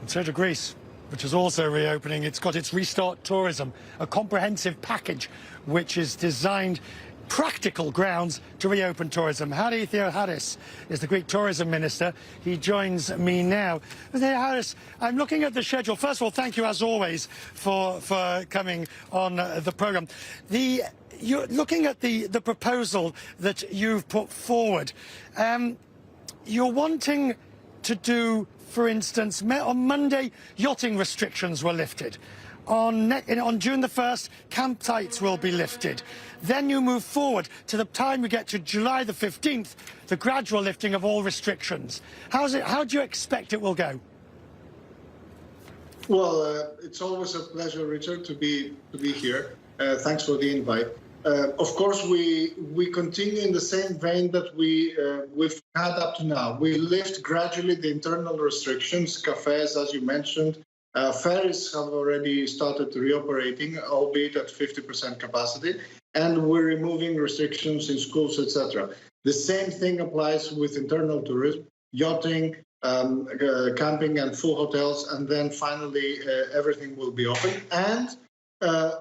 And so to Greece, which is also reopening. It's got its Restart Tourism, a comprehensive package which is designed practical grounds to reopen tourism. Hari Theoharis is the Greek tourism minister. He joins me now. Theoharis, I'm looking at the schedule. First of all, thank you as always for coming on the programme. You're looking at the proposal that you've put forward. You're wanting to do, for instance, on Monday, yachting restrictions were lifted. On June the 1st, campsites will be lifted. Then you move forward to the time we get to July the 15th, the gradual lifting of all restrictions. How do you expect it will go? Well, it's always a pleasure, Richard, to be here. Thanks for the invite. Of course, we continue in the same vein that we've had up to now. We lift gradually the internal restrictions, cafes, as you mentioned. Ferries have already started reoperating, albeit at 50% capacity, and we're removing restrictions in schools, etc. The same thing applies with internal tourism, yachting, camping and full hotels, and then finally everything will be open. And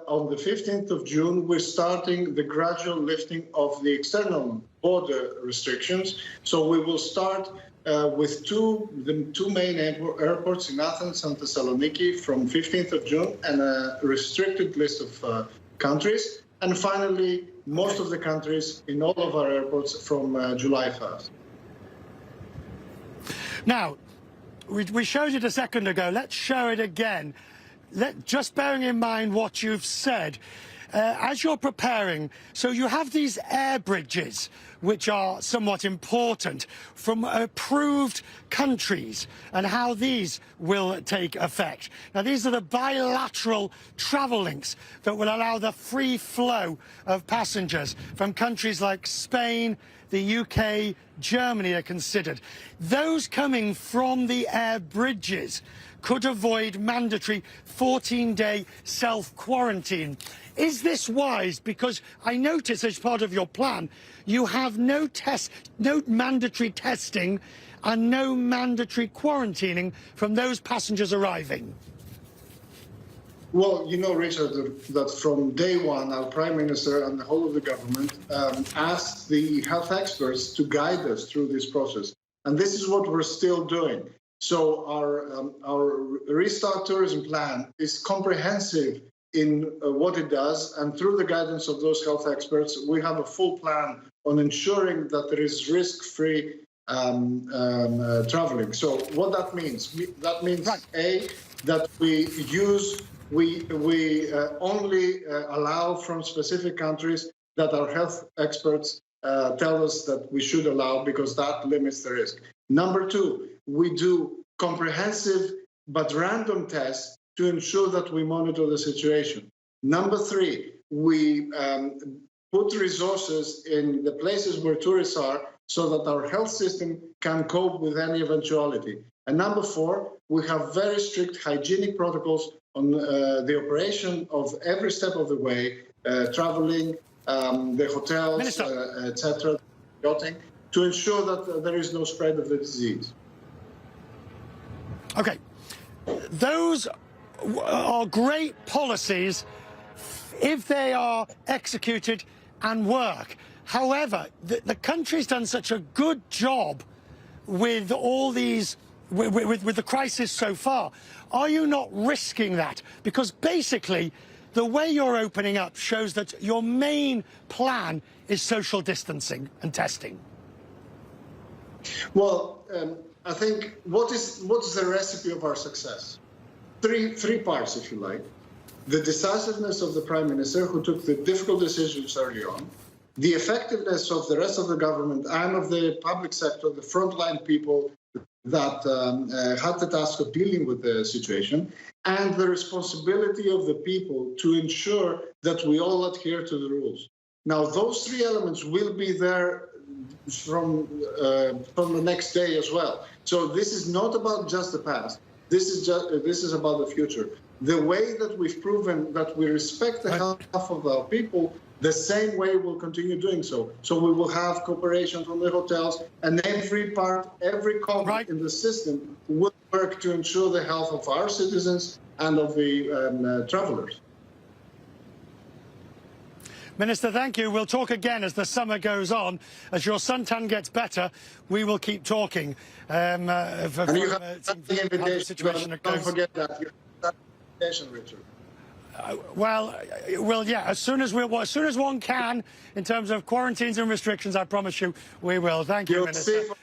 on the 15th of June, we're starting the gradual lifting of the external border restrictions. So we will start with the two main airports in Athens and Thessaloniki from 15th of June, and a restricted list of countries. And finally, most of the countries in all of our airports from July 1st. Now, we showed it a second ago. Let's show it again. Just bearing in mind what you've said, as you're preparing, so you have these air bridges, which are somewhat important, from approved countries, and how these will take effect. Now, these are the bilateral travel links that will allow the free flow of passengers from countries like Spain, the UK, Germany are considered. Those coming from the air bridges could avoid mandatory 14-day self-quarantine. Is this wise? Because I notice as part of your plan, you have no mandatory testing and no mandatory quarantining from those passengers arriving. Well, you know, Richard, that from day one, our Prime Minister and the whole of the government asked the health experts to guide us through this process. And this is what we're still doing. So our Restart Tourism plan is comprehensive in what it does. And through the guidance of those health experts, we have a full plan on ensuring that there is risk-free traveling. So what that means? That means, right, A, that we only allow from specific countries that our health experts tell us that we should allow, because that limits the risk. Number two, we do comprehensive but random tests to ensure that we monitor the situation. Number three, we put resources in the places where tourists are so that our health system can cope with any eventuality. And number four, we have very strict hygienic protocols on the operation of every step of the way, traveling, the hotels, etc., yachting, to ensure that there is no spread of the disease. Okay, those are great policies if they are executed and work. However, the country's done such a good job with all these, with the crisis so far. Are you not risking that? Because basically, the way you're opening up shows that your main plan is social distancing and testing. Well, I think what is the recipe of our success? Three parts, if you like. The decisiveness of the Prime Minister, who took the difficult decisions early on, the effectiveness of the rest of the government and of the public sector, the frontline people that had the task of dealing with the situation, and the responsibility of the people to ensure that we all adhere to the rules. Now, those three elements will be there from the next day as well. So this is not about just the past. This is about the future. The way that we've proven that we respect the health of our people, The same way we'll continue doing so. So we will have cooperation from the hotels, and every cog Right. in the system will work to ensure the health of our citizens and of the travelers. Minister, thank you. We'll talk again as the summer goes on. As your suntan gets better, we will keep talking. And you have the invitation. Situation Don't forget that. You have that invitation, Richard. Well, yeah. As soon as one can, in terms of quarantines and restrictions, I promise you, we will. Thank you, You'll Minister. see